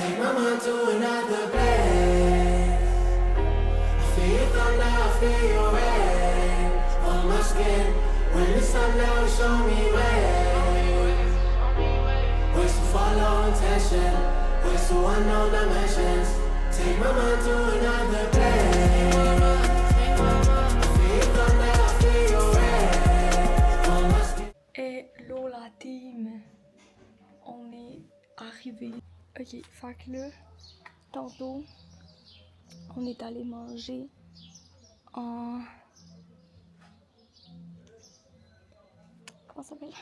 Take my mind to another place. I feel your thunder, I feel your rain on my skin. When the sun down, show me ways. Ways to follow intention, ways to unknown dimensions. Take my mind to another place. I feel your thunder, I feel your rain on my skin. Hello la team, on est arrivé. Ok, fait que là, tantôt, on est allé manger en... Comment ça s'appelle?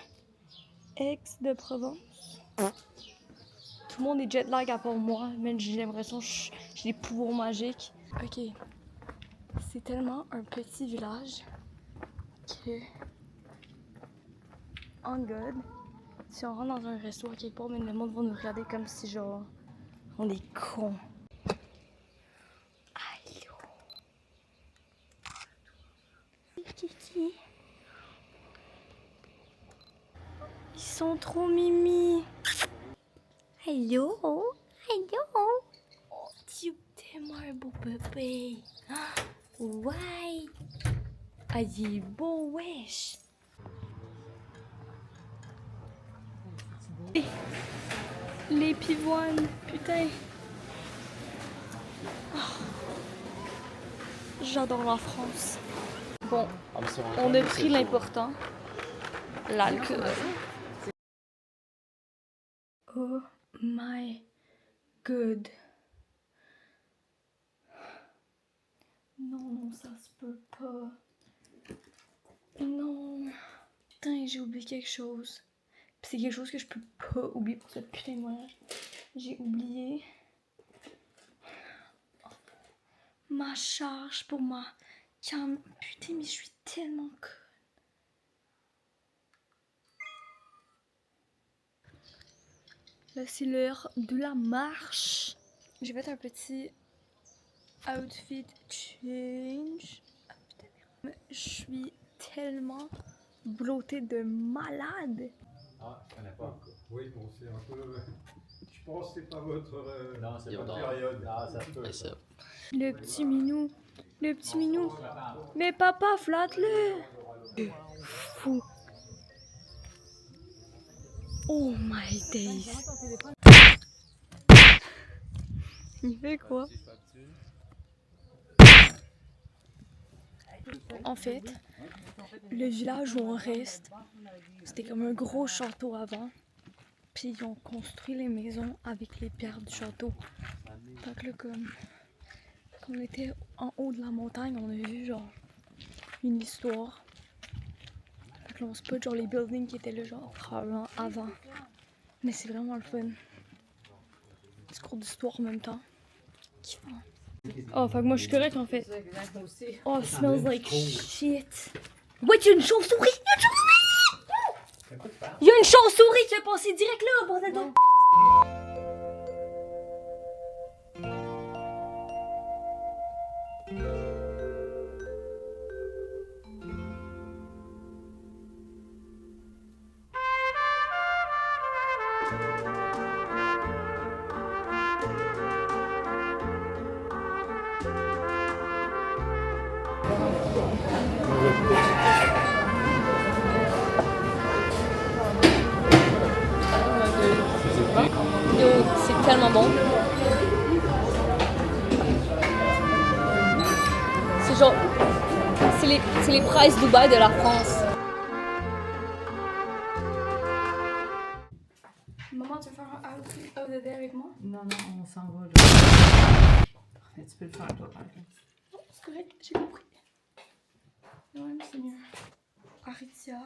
Aix-de-Provence. Tout le monde est jet lag à part moi, mais j'ai l'impression que j'ai des pouvoirs magiques. Ok, c'est tellement un petit village que... On God, si on rentre dans un resto à quelque part, mais le monde va nous regarder comme si genre on est cons. Allô? Kiki. Ils sont trop mimi. Allô? Allô? Oh, tu es tellement un beau bébé. Ouais. Ah, il est beau, wesh. Les pivoines, putain. Oh. J'adore la France. Bon, on a pris l'important. L'alcool. Oh my god. Non, ça se peut pas. Non. Putain, j'ai oublié quelque chose. Puis c'est quelque chose que je peux pas oublier pour cette putain de voyage. J'ai oublié ma charge pour ma cam. Putain, mais je suis tellement conne. Là, c'est l'heure de la marche. J'ai fait un petit outfit change. Ah, putain, merde. Je suis tellement blottée de malade. Ah, je connais pas. Oui, bon, c'est un peu. Je pense que c'est pas votre. Non, c'est pas pas période. Ah, ça se peut. Ça. Le petit minou. Le petit minou. Mais papa, flatte-le. Fou. Oh my days. Il fait quoi? En fait, le village où on reste, c'était comme un gros château avant. Puis ils ont construit les maisons avec les pierres du château. Fait que là, comme on était en haut de la montagne, on a vu genre une histoire. Fait que là, on spot genre les buildings qui étaient là genre probablement avant. Mais c'est vraiment le fun. Petit cours d'histoire en même temps. Kiffant. Oh, fait que moi je suis correcte en fait. Oh, smells like shit. Ouais, il y a une chauve-souris! Il y a une chauve-souris qui est passée direct là, bordel de... Yo, c'est tellement bon. C'est genre... C'est les prices Dubaï de la France. Maman, tu veux faire un outfit of the day avec moi? Non, on s'en va là. Parfait, tu peux le faire toi, par exemple. Non, c'est correct, j'ai compris. Ouais, c'est mieux. Aritia.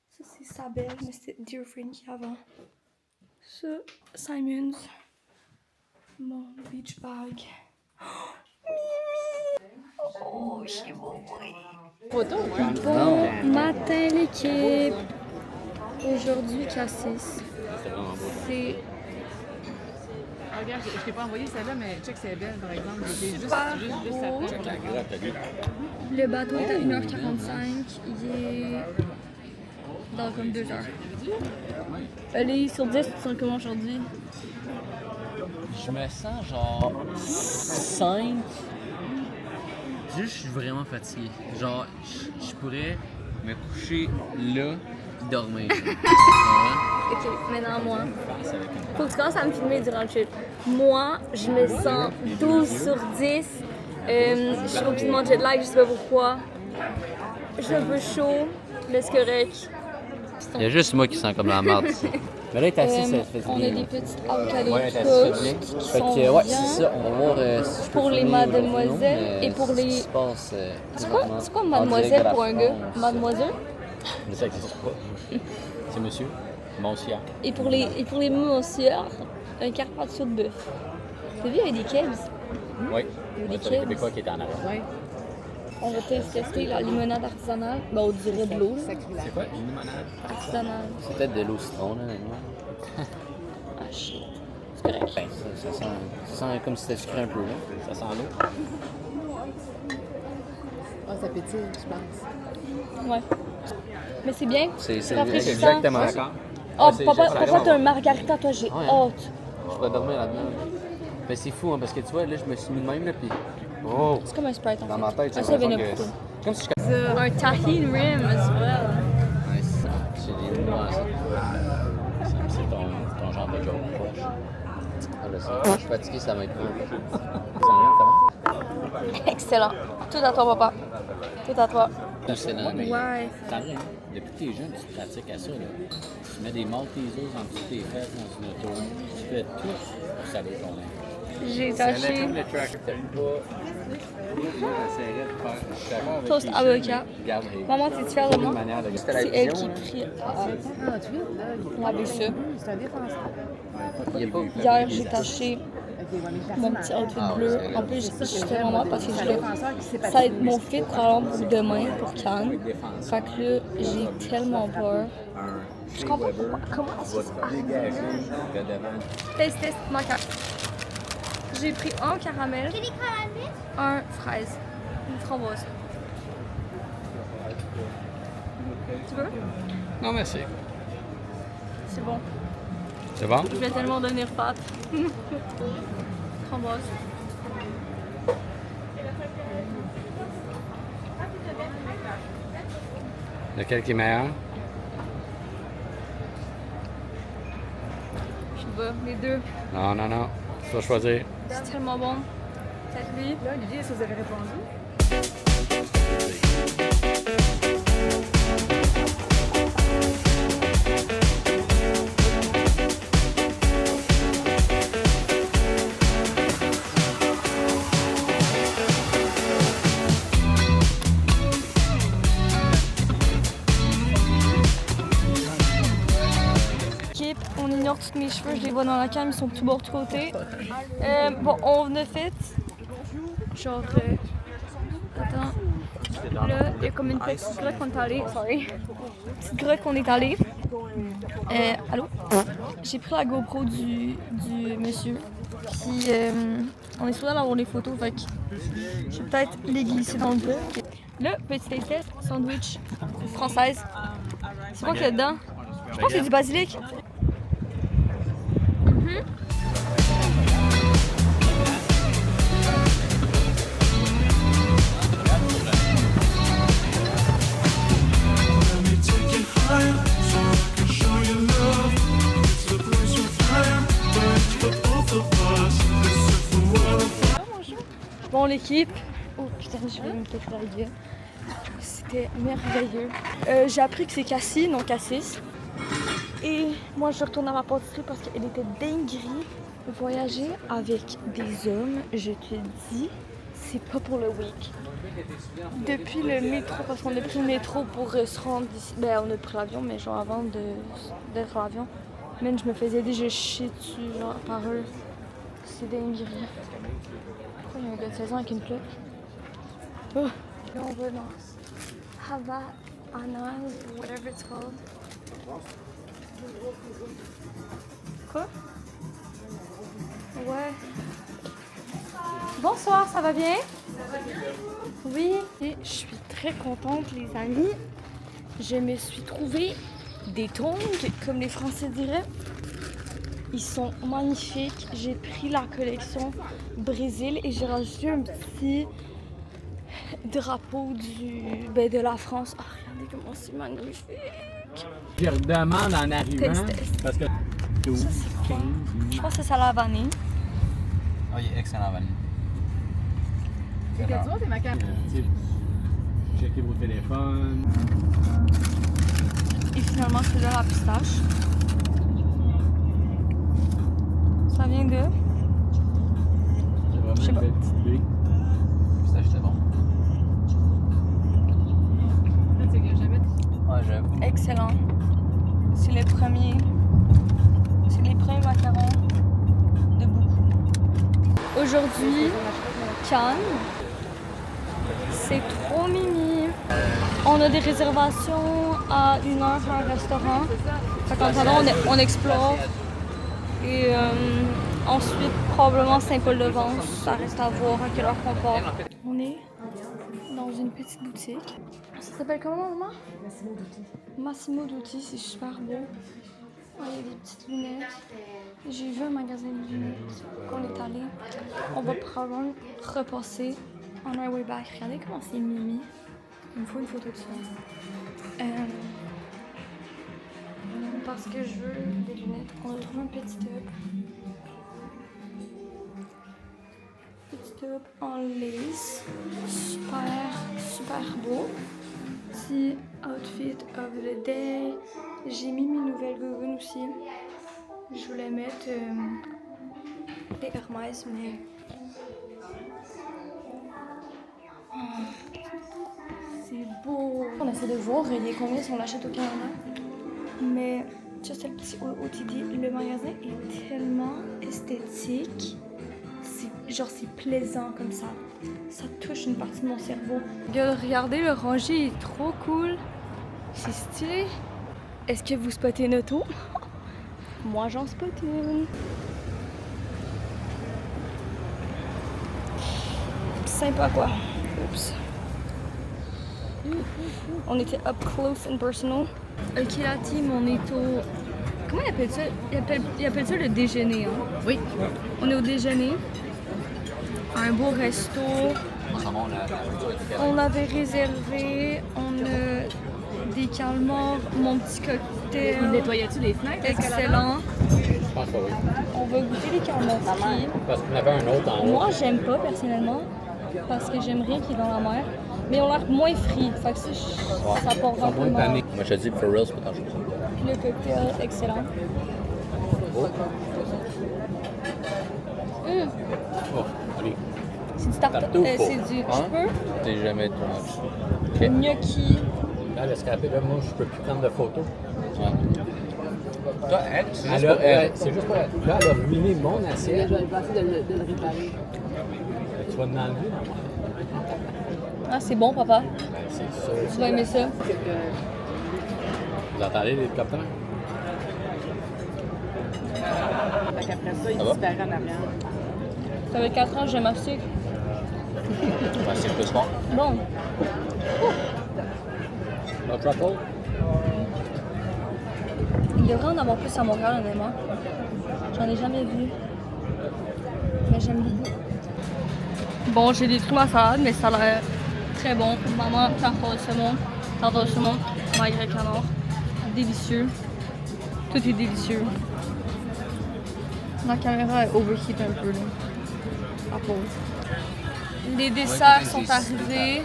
Ça, c'est Sabelle, mais c'était Dear Friend qui avant. Ça, Simons. Mon beach bag. Oh, Mimi! Oh, j'ai beau. Bon matin, l'équipe. Aujourd'hui, Cassis. C'est Regarde, je t'ai pas envoyé celle-là, mais check, c'est belle, par exemple. super beau. Le bateau est à 1h45. Il est dans comme 2 heures. Allez, sur 10, tu sens comment aujourd'hui? Je me sens genre 5. Juste, je suis vraiment fatigué. Genre, je pourrais me coucher là et dormir. Ok, maintenant moi. Faut que tu commences à me filmer durant le trip. Moi, je me sens 12 sur 10. Je suis aucunement jet lag, je sais pas pourquoi. Je suis un peu chaud, mais c'est correct. Il y a juste moi qui sens comme la merde ici. Mais là, il est assis, ça fait On a bien. des petites avocados Ouais, il est assis, toast bien. qui Fait sont que, ouais, bien. c'est ça. On va voir si je peux Pour les filmer mademoiselles Bruno, mais et pour ce qui les- se passe, C'est quoi présentement, en direct mademoiselle de la pour un gars? France. Mademoiselle? Ça n'existe pas. C'est monsieur. Monsieur. Et pour les messieurs, un carpaccio de bœuf. T'as vu, il y a des kebs. Oui. Des C'est le kebs. Québécois qui est en arrière. Oui. On va tester la limonade artisanale. Ben, on dirait de l'eau, là. C'est quoi? Une limonade? Artisanale. C'est peut-être de l'eau citron, là, non? Ah, shit. C'est correct. Ça sent comme si c'était sucré un peu, là. Ça sent l'eau. Ah, ça pétille, je pense. Ouais. Mais c'est bien. C'est rafraîchissant. exactement ça. D'accord. Oh, c'est papa, juste papa, vraiment t'as un margarita, toi, j'ai Ouais, hein. hâte. Je pourrais dormir là-dedans. Mais c'est fou, hein, parce que tu vois, là, je me suis mis de même, là, puis... Oh! C'est comme un Sprite, en fait. Dans ma tête, j'ai Ah, ça vient l'impression de que... plutôt. Comme si je... Un tahine rim, as well. Nice. C'est des nuances. C'est ton genre de joke proche. Ah, là, ça. Je suis fatigué, ça va être bon. Ça va? Excellent. Tout à toi, papa. Tout à toi. C'est dans les... Ouais. T'as rien. Depuis que t'es jeune, tu pratiques à ça. Là. Tu mets des Maltesers en dessous de tes fesses dans une auto. Tu fais tout pour saler ton linge. J'ai taché Le track, t'as pas. toast avocat. Maman, t'es fière de moi? C'est elle qui prie. Ah, tu vois, là, il Avec ça. c'est un défenseur. Il y a pas... Hier, j'ai taché Ok, ouais, mais mon petit outfit bleu. En plus, je suis vraiment parce que c'est un je défenseur qui s'est ça va être mon fit probablement pour demain, pour Cannes. Fait que là, j'ai tellement peur. Je comprends pas pourquoi. Comment est-ce que c'est? Test, ma carte. J'ai pris un caramel, un fraise, une framboise. Tu veux? Non, merci. C'est bon. C'est bon? Je vais tellement devenir fat. Framboise. Lequel qui est meilleur? Je sais pas, les deux. Non, non, non. Tu vas choisir. C'est tellement bon. Peut-être lui. Là, Olivier, est-ce que vous avez répondu? Équipe, on ignore tous mes cheveux, je les vois dans la cam, ils sont tout bords de côté. Bon, on a fait genre attends. Là, il y a comme une petite grotte qu'on est allé. Sorry. Petite grotte qu'on est allé. Allô? J'ai pris la GoPro du monsieur. Puis on est souvent d'avoir les photos, fait que je vais peut-être les glisser dans le plat. Là, petit test, sandwich française. C'est quoi qu'il y a dedans? Je pense que c'est du basilic. Bon, l'équipe. Oh putain, je vais me péter la gueule. C'était merveilleux. J'ai appris que c'est Cassie, non Cassis. Et moi, je retourne à ma pâtisserie parce qu'elle était dinguerie. Voyager avec des hommes, je te dis, c'est pas pour le week. Depuis le métro, parce qu'on a pris le métro pour se rendre ici. Ben, on a pris l'avion, mais genre avant d'être à l'avion. Man, je me faisais déjà chier dessus, genre, par eux. C'est dinguerie. Pourquoi il y a un gars de 16 ans avec une clope? Oh. Là, on va dans Havana, whatever it's called. Quoi? Ouais. Bonsoir, ça va bien? Oui. Et je suis très contente, les amis. Je me suis trouvé des tongs, comme les Français diraient. Ils sont magnifiques. J'ai pris la collection Brésil et j'ai rajouté un petit drapeau de la France. Ah, regardez comment c'est magnifique. Je redemande en arrivant, Test. parce que 12, 15, Je pense que c'est ça la vanille. Oh, il est excellent, vanille. Tu vois, c'est ma carte. checkez vos téléphones. Et finalement, c'est là la pistache. Ça vient de... C'est Je sais vraiment pas. une belle petite baie. Ça, c'était bon. Là, c'est que jamais. Ouais, j'avoue. Excellent. C'est les premiers macarons de beaucoup. Aujourd'hui, Cannes, c'est trop mimi. On a des réservations à 1 heure à un restaurant. Fait qu'en attendant, on explore. Et ensuite, probablement Saint-Paul-de-Vence. Ça reste à voir à quelle heure qu'on part. On est dans une petite boutique. Ça s'appelle comment, maman? Massimo Dutti, c'est super beau. Il y a des petites lunettes. J'ai vu un magasin de lunettes qu'on est allé. On va probablement repasser on our way back. Regardez comment c'est mimi. Il me faut une photo de ça. Parce que je veux des lunettes. On a trouvé un petit top. Petit top en lace. Super beau. Petit outfit of the day. J'ai mis mes nouvelles gogoons aussi. Je voulais mettre des Hermès, mais... Oh, c'est beau. On essaie de voir il y a combien si on l'achète au Canada. Mais juste le petit OTD, le magasin est tellement esthétique. C'est plaisant comme ça. Ça touche une partie de mon cerveau. Regardez, le rangé est trop cool. C'est stylé. Est-ce que vous spottez une auto? Moi, j'en spotte une. Sympa quoi. Oups. On était up close and personal. Ok, la team, on est au... Comment il appelle ça? Il appelle ça le déjeuner, hein? Oui. On est au déjeuner. Un beau resto. On avait réservé. On a des calmars, mon petit cocktail. Il nettoyait-tu les fenêtres? Excellent. Je pense que oui. On va goûter les calmars frits. Parce qu'on avait un autre en haut. Moi, j'aime pas personnellement. Parce que j'aime rien qui est dans la mer. Mais ils ont l'air moins frits. Fait que ça porte Ils sont moins vraiment. panés. Moi, je te dis, for real, c'est pas tant chose. Le cocktail, excellent. Oh, allez. C'est du tartare. Tartuffe. C'est du. Hein? Je peux? T'es jamais trop Ok. Gnocchi. Là, le scrapé, là, moi, je peux plus prendre de photos. Ouais. Toi, elle, c'est juste Elle a- pour elle. c'est juste pour elle. Là, elle a ruiné mon assiette. Je vais essayer de le réparer. Tu vas demander? Ah, c'est bon, papa. C'est sûr. Tu vas aimer ça. Vous entendez l'hélicoptère? Fait qu'après ça, il Ça va? disparaît en arrière. Ça fait 4 ans que j'aime acheter. Ouais, c'est plus fort. Bon. Le truffle? Il devrait en avoir plus à Montréal, honnêtement. J'en ai jamais vu. Mais j'aime beaucoup. Bon, j'ai détruit ma salade, mais ça a l'air très bon. Maman, tartare de saumon, magret canard. Délicieux. Tout est délicieux. La caméra est overheat un peu, là. À pause. Les desserts sont arrivés.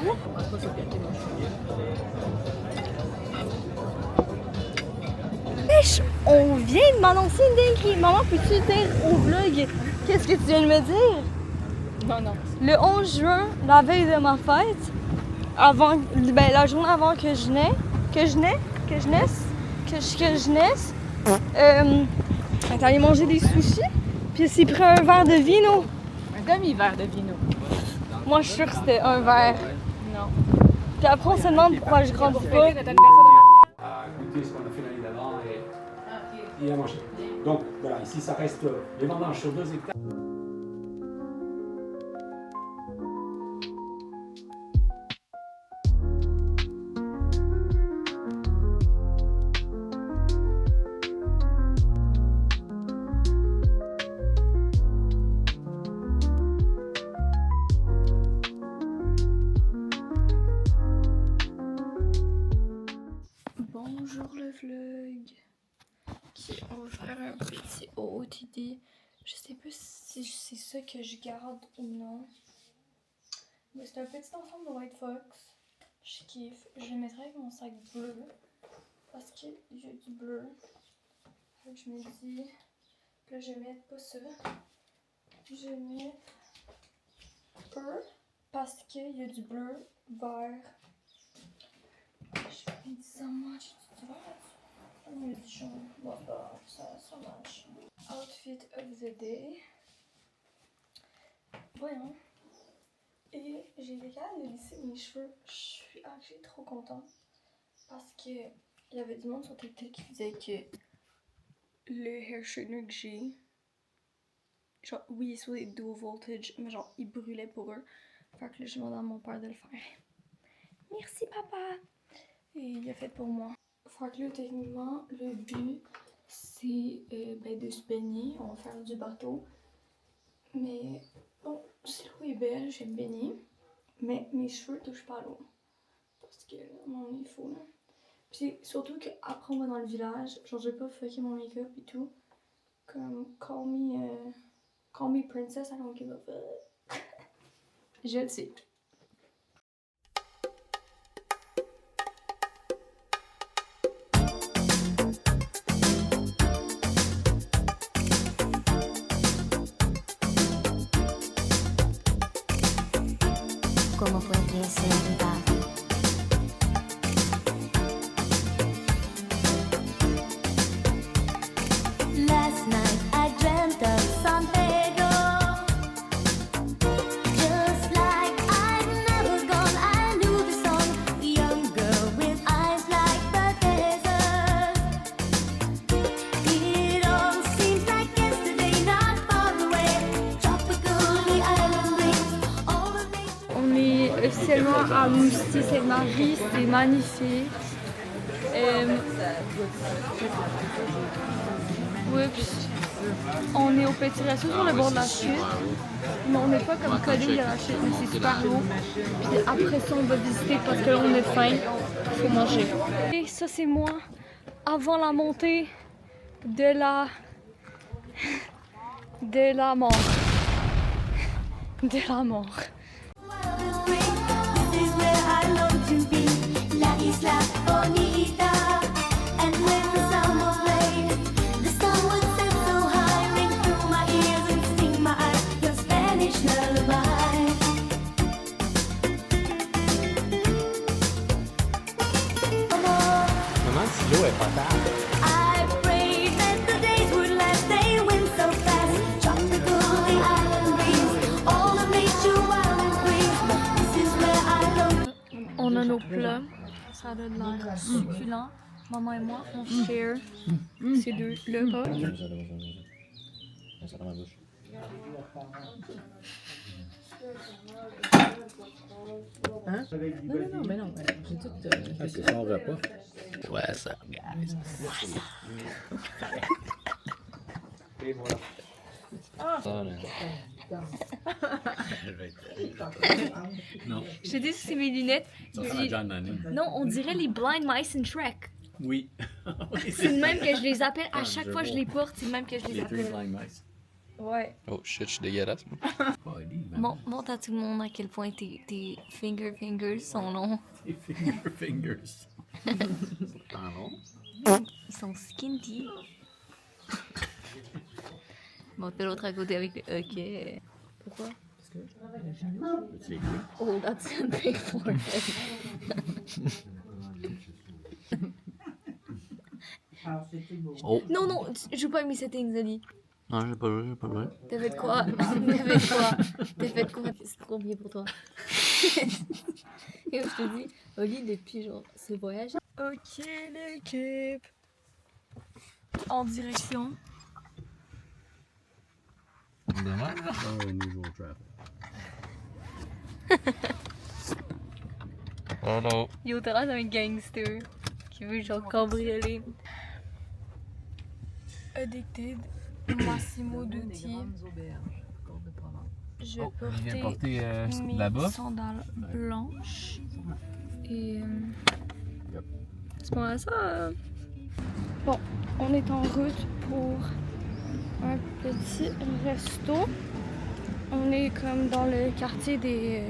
Wesh, on vient de m'annoncer une dinguerie. Maman, peux-tu dire au vlog qu'est-ce que tu viens de me dire? Non. Le 11 juin, la veille de ma fête, la journée avant que je naisse, on est allé manger des sushis, puis elle s'est pris un verre de vino. Un demi-verre de vino. Moi, je suis sûre que c'était un verre. Non. Puis après, on se demande pourquoi je grandis pas. Notre anniversaire de À goûter ce qu'on a fait l'année d'avant et à manger. Donc voilà, ici ça reste les vendanges sur 2 hectares. peu si c'est ça que je garde ou non. Mais c'est un petit ensemble de White Fox. Je kiffe. Je le mettrai avec mon sac bleu. Parce que j'ai du bleu. Donc je me dis que je vais mettre pas ça. Je vais mettre eux. Parce qu'il y a du bleu, vert. Je me dis ça marche. Tu vois? Il y a du jaune. Bon, bah, ça marche. Outfit of the day. Voyons. Et j'ai été capable de lisser mes cheveux. Je suis actually trop contente. Parce que il y avait du monde sur TikTok qui disait que le hair straightener que j'ai, genre, oui, il est sur des dual voltage, mais genre, il brûlait pour eux. Fait que là, je demande à mon père de le faire. Merci, papa! Et il a fait pour moi. Fait que là, techniquement, le but, c'est de se baigner. On va faire du bateau. Mais bon, si l'eau est belle, je vais me baigner. Mais mes cheveux touchent pas à l'eau. Parce que, non, il faut, là. Puis surtout qu'après, on va dans le village. Genre, je vais pas fucker mon make-up et tout. Comme, call me princess, I don't give a fuck. Je le sais. ¿Cómo fue que se olvidaba? Last night I dreamt of San Pedro. Just like I'd never gone, I knew the song. A young girl with eyes like the desert. It all seems like yesterday, not far away. Tropical, the island breeze, all the nature. On est officiellement à Mousty-Sainte-Marie, c'est magnifique. Oups. On est au petit resto sur le bord de la chute. Mais on n'est pas comme collé de la chute, mais c'est super haut. Puis après ça, on va visiter parce que là, on est faim. Il faut manger. Et ça, c'est moi avant la montée de la mort. De la mort. This is where I long to be, La Isla Bonita. And when the summer played, the sun would set so high, ring through my ears and sting my eyes, your Spanish lullaby. Maman, si l'eau est potable. I prayed that the days would last, they went so fast. Tropical, the island breeze, all of nature wild and free. This is where I long. On a nos plats, ça a l'air succulent. Maman et moi, on share ces deux repas. Ça dans ma bouche. Hein? Non, mais non, j'ai tout. C'est son repas. Ouais, ça, guys. Et voilà. Ça, là. Non. Je te dis, c'est mes lunettes. Ça sera John Lennon. Non, on dirait les Blind Mice in Shrek. Oui. C'est le même que je les appelle. À chaque fois que je les porte, c'est le même que je les Les Three appelle. Blind Mice. Ouais. Oh shit, je suis dégueulasse. Montre à tout le monde à quel point tes fingers sont longs. Les fingers. Pourtant long. Ils sont skinty. Bon, fais l'autre à côté avec le OK. Pourquoi? Peux-tu les couper? Oh, that's a big forehead. Oh. Non, non, je joue pas avec mes settings, Ali. Non, j'ai pas joué, T'as fait quoi? T'as fait quoi? C'est trop bien pour toi. Et je te dis, Oli, depuis genre ce voyage. Ok, l'équipe. En direction. Oh, unusual traffic. Hello. Yo, t'as l'air d'un gangster qui veut genre cambrioler. Addicted, Massimo Dutti. Je vais porter mes sandales blanches. Et c'est pas mal ça. Bon, on est en route pour un petit resto. On est comme dans le quartier des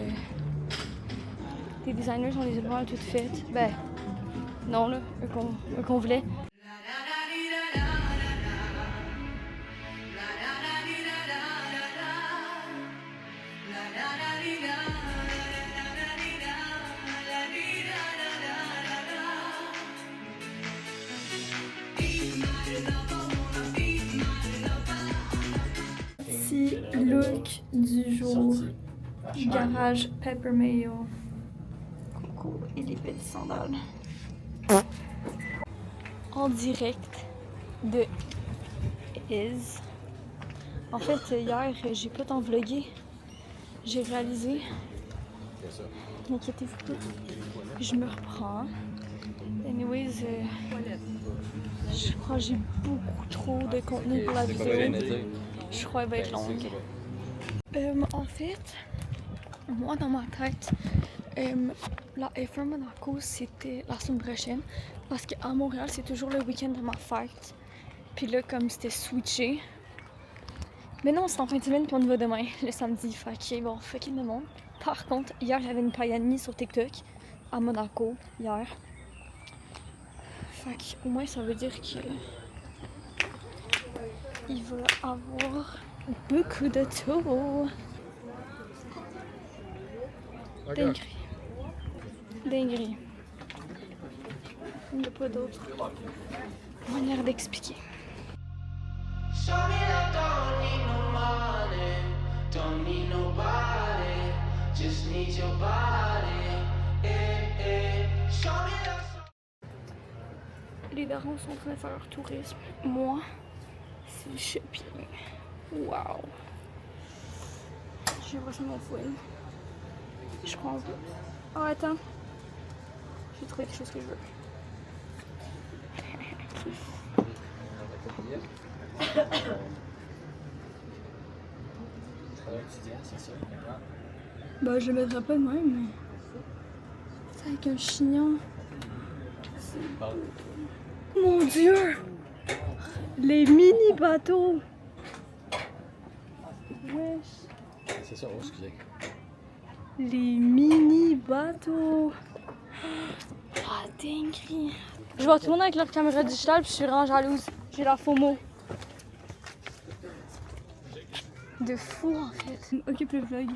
designers, on les a vraiment toutes faites. Ben, non là, eux qu'on voulait. Petit look du jour. Garage Pepper Mayo. Coco et les petites sandales. En direct de Is. En fait, hier, j'ai pas tant vlogué. J'ai réalisé. N'inquiétez-vous pas. Je me reprends. Anyways, je crois que j'ai beaucoup trop de contenu pour la vidéo. Je crois qu'elle va être longue. En fait, moi dans ma tête, la F1 Monaco c'était la semaine prochaine parce qu'à Montréal c'est toujours le week-end de ma fête. Puis là, comme c'était switché. Mais non, c'est en fin de semaine puis on y va demain, le samedi. Fait que bon, fucking le monde. Par contre, hier j'avais une Payani sur TikTok à Monaco, hier. Fait que au moins ça veut dire que il va avoir beaucoup de tours. Dinguerie. Dinguerie. Il n'y a pas d'autre manière d'expliquer. Show me that don't need no money, don't need nobody, just need your body. Show me that. Les darons sont en train de faire leur tourisme. Moi, c'est le shopping. Wow. J'ai l'impression de m'en foutre. Je crois en peu. Oh, attends. J'ai trouvé quelque chose que je veux. Bah, je le mettrai pas de même, mais. C'est avec un chignon. Mon Dieu! Les mini bateaux! Wesh! C'est ça, excusez. Les mini bateaux! Ah, dinguerie! Je vais tourner avec leur caméra digitale puis je suis vraiment jalouse. J'ai la FOMO. De fou en fait. Occupe le vlog.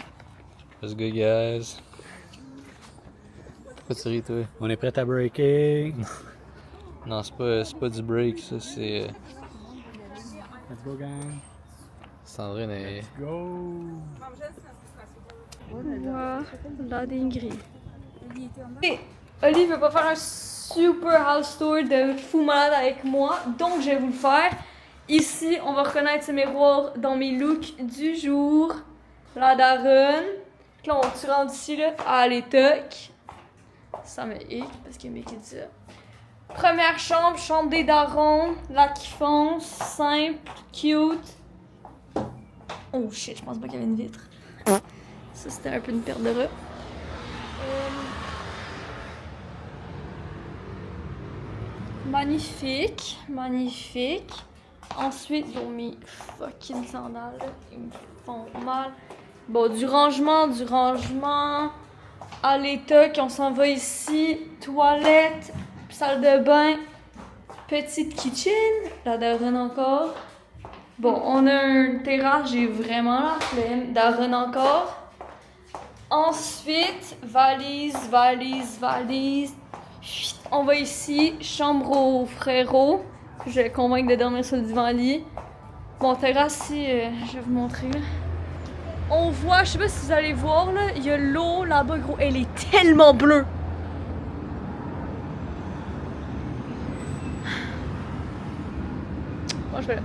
Let's go, guys. Pourquoi tu ris, toi? On est prêt à breaker. Non, c'est pas du break, ça, c'est. Let's go, gang. Sandrine est. Go. Voilà, la dinguerie. Et Oli veut pas faire un super house tour de fou malade avec moi, donc je vais vous le faire. Ici, on va reconnaître ce miroir dans mes looks du jour. La daronne. Là, on se rend ici, là. Allez, toc. Ça me hic parce qu'il m'a écrit ça. Première chambre, chambre des darons. La kiffance, simple, cute. Oh shit, je pense pas qu'il y avait une vitre. Ça, c'était un peu une perte de rue. Magnifique, magnifique. Ensuite, ils ont mis fucking sandales, ils me font mal. Bon, du rangement. Allez, toc, on s'en va ici. Toilette, salle de bain, petite kitchen, la daronne encore. Bon, on a un terrasse, j'ai vraiment la flemme. Daronne encore. Ensuite, valise. Chut, on va ici, chambre au frérot. Je vais le convaincre de dormir sur le divan-lit. Bon, terrasse ici, je vais vous montrer. Là. On voit, je sais pas si vous allez voir, là, il y a l'eau là-bas, gros. Elle est tellement bleue. Bon, je vais là.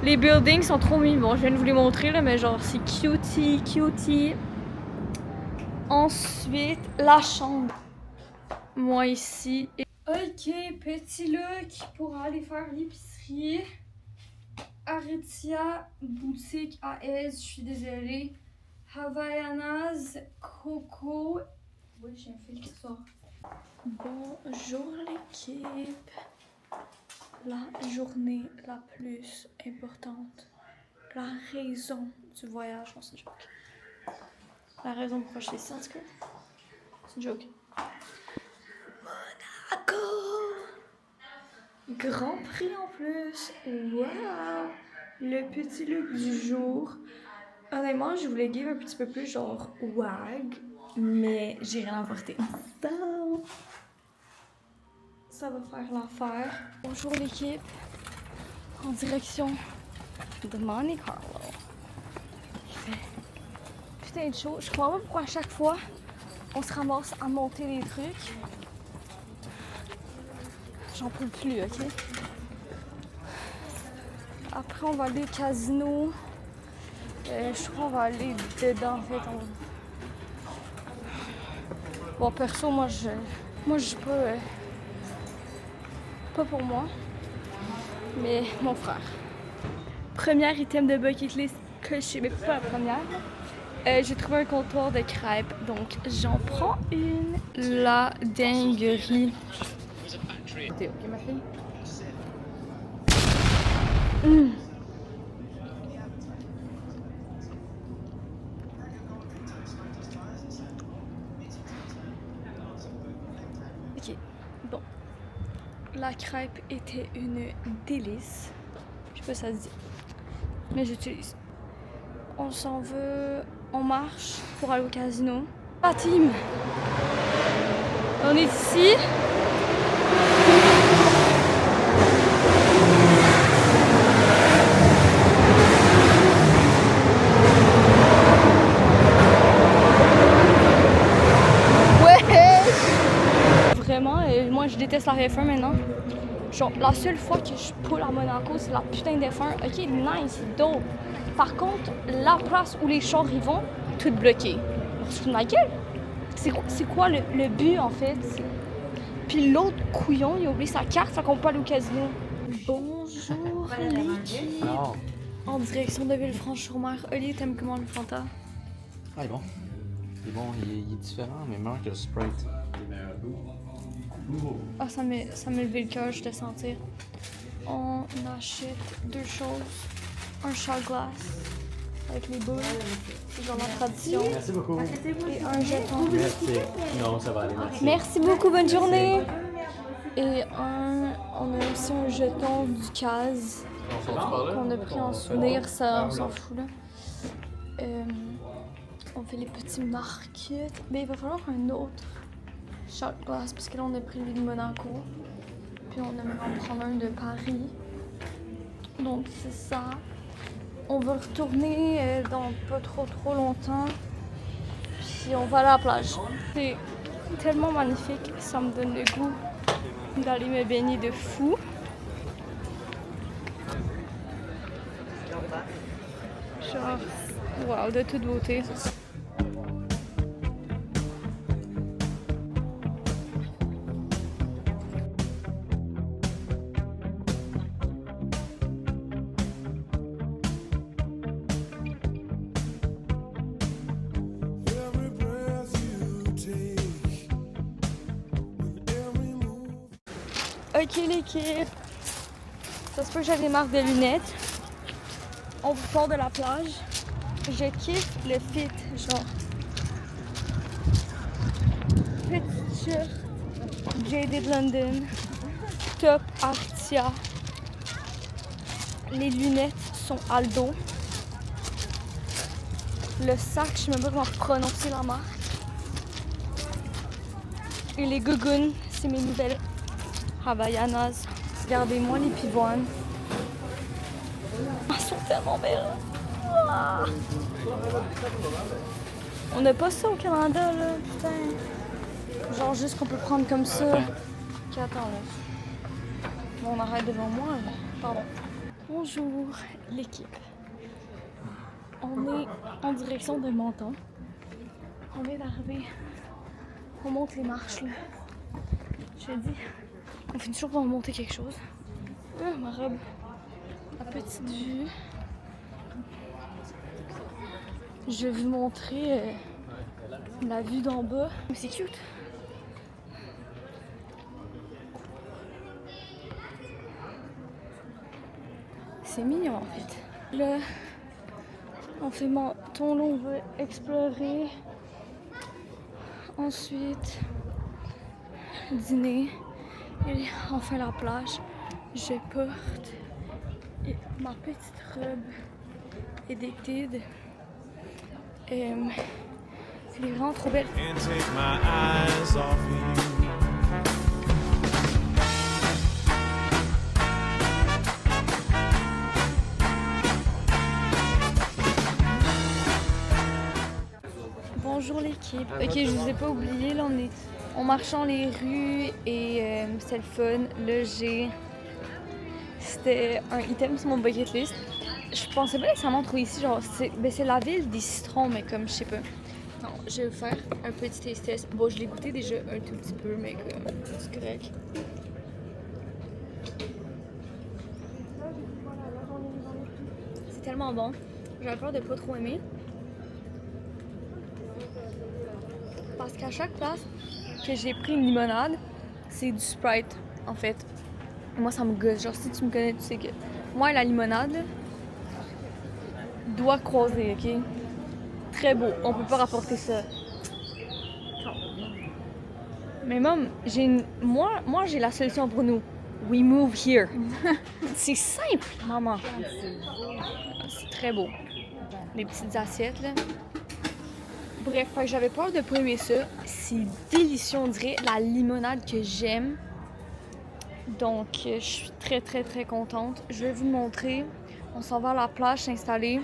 Les buildings sont trop mimes. Bon, je viens de vous les montrer, là, mais genre, c'est cutie. Ensuite, la chambre. Moi ici. Ok, petit look pour aller faire l'épicerie. Aritzia, boutique AS, je suis désolée. Havaianas, Coco. Oui, j'ai un fil qui sort. Bonjour l'équipe. La journée la plus importante la raison du voyage. Non, c'est une joke. La raison pourquoi je fais ça, en tout cas. C'est une joke. Monaco! Grand Prix en plus. Wow! Le petit look du jour. Honnêtement, je voulais give un petit peu plus genre wag, mais j'ai rien apporté. Ça va faire l'affaire. Bonjour l'équipe. En direction de Monte Carlo. Il fait putain de chaud. Je comprends pas pourquoi à chaque fois on se ramasse à monter les trucs. J'en peux plus, ok? Après, on va aller au casino. Je crois qu'on va aller dedans, en fait. Bon, perso, moi, je suis pas pour moi, mais mon frère. Premier item de bucket list que je sais, mais pas la première. J'ai trouvé un comptoir de crêpes, donc j'en prends une. La dinguerie. T'es ok, ma fille? Ok, bon. La crêpe était une délice. Je sais pas si ça se dit, mais j'utilise. On s'en veut, on marche pour aller au casino. La team! On est ici. Vraiment, moi je déteste la F1 maintenant. Genre, la seule fois que je pull à Monaco, c'est la putain d'F1. Ok, nice, c'est dope. Par contre, la place où les chars y vont, tout bloqué. On se fout de ma gueule. C'est quoi le but en fait? Puis l'autre couillon, il a oublié sa carte, fait qu'on peut aller au casino. Bonjour l'équipe. En direction de Villefranche-sur-Mer. Olivier, t'aimes comment le Fanta? Ah, il est bon. Il est bon, il est différent, mais meilleur que le Sprite. Ah, ça m'a levé le cœur, je te sentir. On achète deux choses. Un shot glass avec les boules. C'est genre la tradition. Merci beaucoup. Et un jeton. Merci. Non, ça va aller, merci. Merci beaucoup, bonne journée. Et on a aussi un jeton du CAS qu'on a pris en souvenir, ça on s'en fout là. On fait les petits marquettes. Mais il va falloir un autre shot glass parce que là on a pris lui de Monaco. Puis on aimerait en prendre un de Paris. Donc c'est ça. On va retourner dans pas trop longtemps. Puis on va à la plage. C'est tellement magnifique, ça me donne le goût d'aller me baigner de fou. Genre, wow, de toute beauté. Ok l'équipe, ça se peut que j'ai des marques de lunettes. On sort de la plage. Je kiffe le fit, genre petit shirt, Jaded London, top Artia. Les lunettes sont Aldo. Le sac, je sais même pas comment prononcer la marque. Et les gougounes, c'est mes nouvelles Havaianas. Regardez-moi les pivoines. Elles sont tellement belles. Ah. On n'a pas ça au Canada, là, putain. Genre juste qu'on peut prendre comme ça. Ok, attends, là. Bon, on arrête devant moi, là. Pardon. Bonjour, l'équipe. On est en direction de Menton. On vient d'arriver. On monte les marches, là. Je te dis, on finit toujours par monter quelque chose. Ma robe. La petite vue. Je vais vous montrer la vue d'en bas. C'est cute. C'est mignon en fait. Là, On fait mon ton long, on va explorer. Ensuite, dîner. Et on fait la plage. Je porte ma petite robe Addicted. Elle est vraiment trop belle. Can't take my eyes off you. Bonjour l'équipe. Ok, je vous ai pas oublié, là on marche dans les rues et c'est le fun. Là c'était un item sur mon bucket list. Je pensais pas nécessairement trouver ici, genre c'est la ville des citrons, mais comme je sais pas. Non, je vais faire un petit taste test. Bon, je l'ai goûté déjà un tout petit peu, mais comme c'est correct. C'est tellement bon. J'avais peur de pas trop aimer. Parce qu'à chaque place que j'ai pris une limonade, c'est du Sprite, en fait. Et moi, ça me gosse. Genre, si tu me connais, tu sais que moi, la limonade, là, doit croiser, ok? Très beau. On peut pas rapporter ça. Mais même, moi, j'ai la solution pour nous. We move here. C'est simple, maman. C'est très beau. Les petites assiettes, là. Bref, j'avais peur de pas aimer ça. C'est délicieux, on dirait la limonade que j'aime. Donc, je suis très, très, très contente. Je vais vous montrer. On s'en va à la plage s'installer.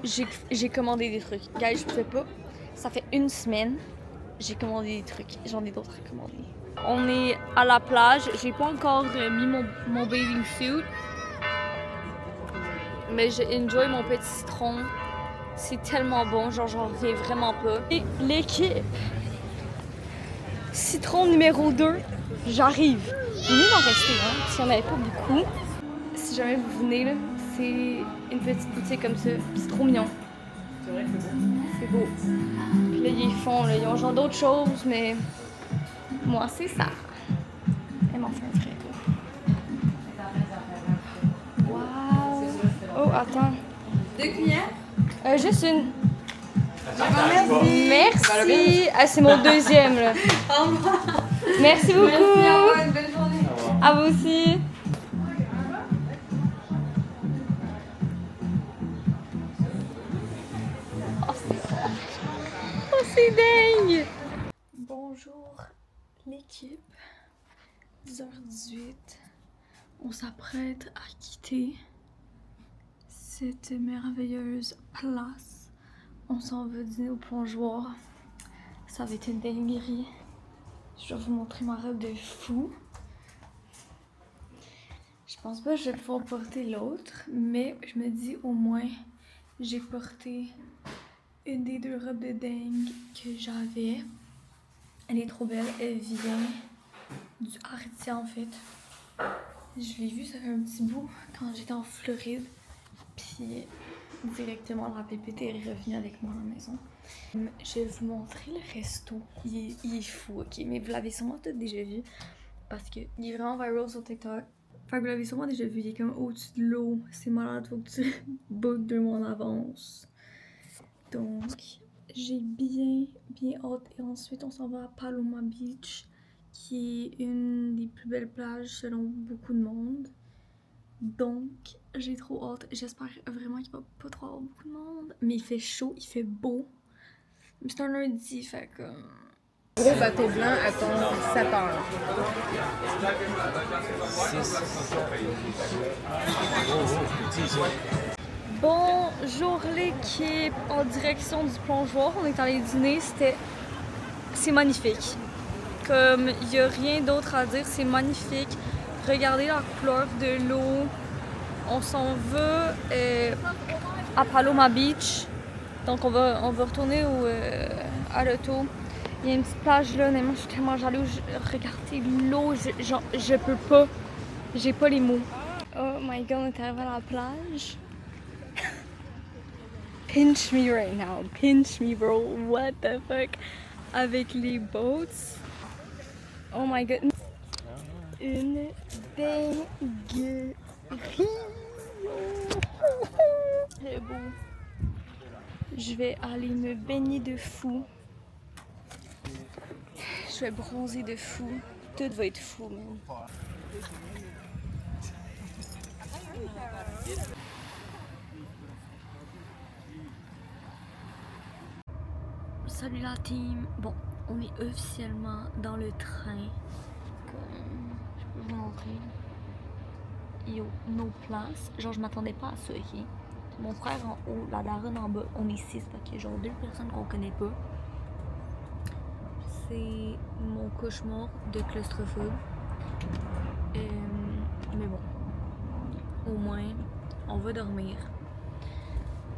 J'ai commandé des trucs. Guys, je pouvais pas. Ça fait une semaine. J'ai commandé des trucs. J'en ai d'autres à commander. On est à la plage. J'ai pas encore mis mon bathing suit. Mais j'ai enjoy mon petit citron. C'est tellement bon, genre j'en reviens vraiment pas. Et l'équipe, citron numéro 2, j'arrive. Il est mieux d'en rester, hein, s'il n'y en avait pas beaucoup. Si jamais vous venez, là, c'est une petite boutique comme ça, c'est trop mignon. C'est vrai que c'est beau. C'est beau. Puis là, ils font, là, ils ont genre d'autres choses, mais moi, c'est ça. Elle m'en fait un frais. Oh, attends. 2 cuillères? Juste une. Merci. Ah, c'est mon deuxième, là. Au revoir. Merci beaucoup. Merci, au revoir, une belle journée. À vous aussi. Oh, c'est dingue. Bonjour, l'équipe. 10h18. On s'apprête à quitter cette merveilleuse place. On s'en va dîner au plongeoir. Ça va être une dinguerie. Je vais vous montrer ma robe de fou. Je pense pas que je vais pouvoir porter l'autre, mais je me dis au moins j'ai porté une des 2 robes de dingue que j'avais. Elle est trop belle, elle vient du Artia en fait. Je l'ai vue, ça fait un petit bout quand j'étais en Floride. Puis directement la pépite est revenue avec moi à la maison. Je vais vous montrer le resto. Il est fou, ok? Mais vous l'avez sûrement tous déjà vu. Parce qu'il est vraiment viral sur TikTok. Fait que vous l'avez sûrement déjà vu. Il est comme au-dessus de l'eau. C'est malade, faut que tu bookes 2 mois en avance. Donc, j'ai bien hâte. Et ensuite, on s'en va à Paloma Beach, qui est une des plus belles plages selon beaucoup de monde. Donc, j'ai trop hâte. J'espère vraiment qu'il va pas trop avoir beaucoup de monde. Mais il fait chaud, il fait beau. Mais c'est un lundi, fait que... Gros bateau blanc à ton 7h. Bonjour l'équipe, en direction du plongeoir. On est allé dîner, c'est magnifique. Comme il n'y a rien d'autre à dire, c'est magnifique. Regardez la couleur de l'eau. On s'en va à Paloma Beach. Donc on va retourner à l'auto. Il y a une petite plage là, honnêtement, je suis tellement jalouse. Regardez l'eau, je peux pas. J'ai pas les mots. Oh my god, on est arrivé à la plage. Pinch me right now. Pinch me, bro. What the fuck? Avec les boats. Oh my god. Une dinguerie. très beau. Je vais aller me baigner de fou. Je vais bronzer de fou. Tout va être fou, man. Salut la team. Bon, on est officiellement dans le train. Comme je peux vous montrer. Yo, nos places. Genre, je m'attendais pas à ça, ok? Mon frère en haut, la daronne en bas. On est 6, fait qu'il y a genre 2 personnes qu'on connaît pas. C'est mon cauchemar de claustrophobe. Mais bon, au moins, on va dormir.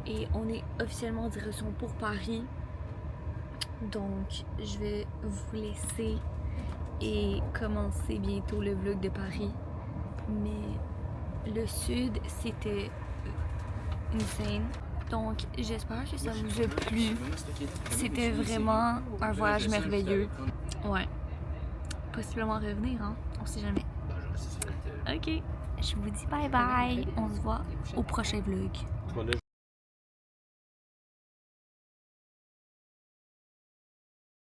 Et on est officiellement en direction pour Paris. Donc, je vais vous laisser et commencer bientôt le vlog de Paris. Mais le sud, c'était insane. Donc, j'espère que ça vous a plu. C'était vraiment un voyage merveilleux. Ouais. Possiblement revenir, hein? On sait jamais. Ok. Je vous dis bye bye. On se voit au prochain vlog.